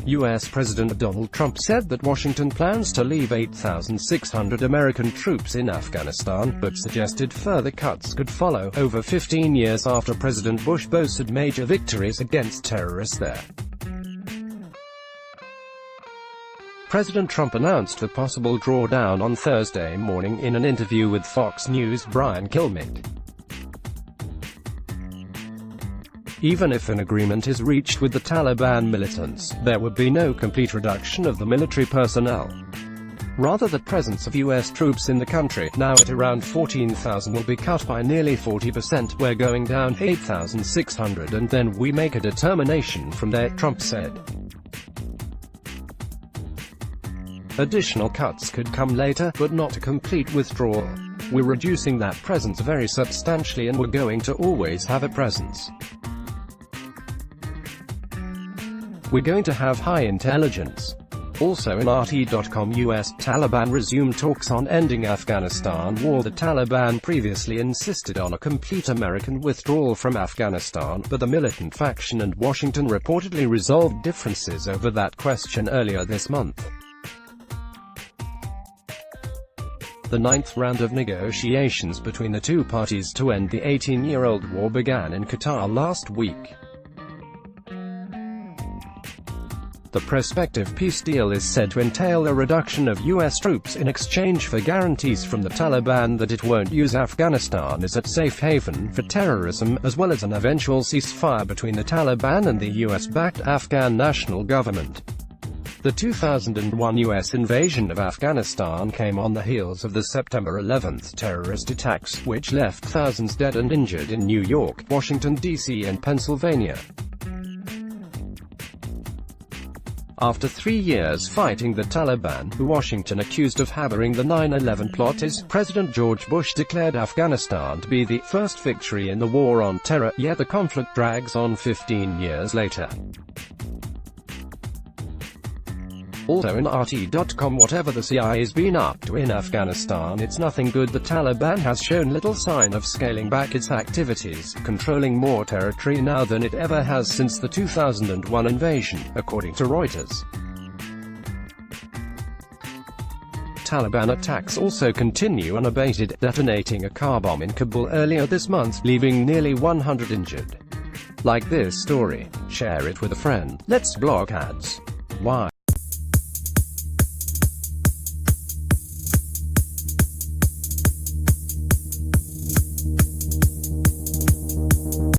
U.S. President Donald Trump said that Washington plans to leave 8,600 American troops in Afghanistan, but suggested further cuts could follow, over 15 years after President Bush boasted major victories against terrorists there. President Trump announced the possible drawdown on Thursday morning in an interview with Fox News' Brian Kilmeade. Even if an agreement is reached with the Taliban militants, there would be no complete reduction of the military personnel. Rather, the presence of U.S. troops in the country, now at around 14,000, will be cut by nearly 40%. We're going down 8,600 and then we make a determination from there, Trump said. Additional cuts could come later, but not a complete withdrawal. We're reducing that presence very substantially and we're going to always have a presence. We're going to have high intelligence. Also in RT.com, US Taliban resumed talks on ending Afghanistan war. The Taliban previously insisted on a complete American withdrawal from Afghanistan, but the militant faction and Washington reportedly resolved differences over that question earlier this month. The ninth round of negotiations between the two parties to end the 18-year-old war began in Qatar last week. The prospective peace deal is said to entail a reduction of U.S. troops in exchange for guarantees from the Taliban that it won't use Afghanistan as a safe haven for terrorism, as well as an eventual ceasefire between the Taliban and the U.S.-backed Afghan national government. The 2001 U.S. invasion of Afghanistan came on the heels of the September 11th terrorist attacks, which left thousands dead and injured in New York, Washington, D.C. and Pennsylvania. After 3 years fighting the Taliban, who Washington accused of harboring the 9/11 plot, President George Bush declared Afghanistan to be the first victory in the war on terror, yet the conflict drags on 15 years later. Also in RT.com, whatever the CIA's been up to in Afghanistan, it's nothing good. The Taliban has shown little sign of scaling back its activities, controlling more territory now than it ever has since the 2001 invasion, according to Reuters. Taliban attacks also continue unabated, detonating a car bomb in Kabul earlier this month, leaving nearly 100 injured. Like this story? Share it with a friend. Let's block ads. Why?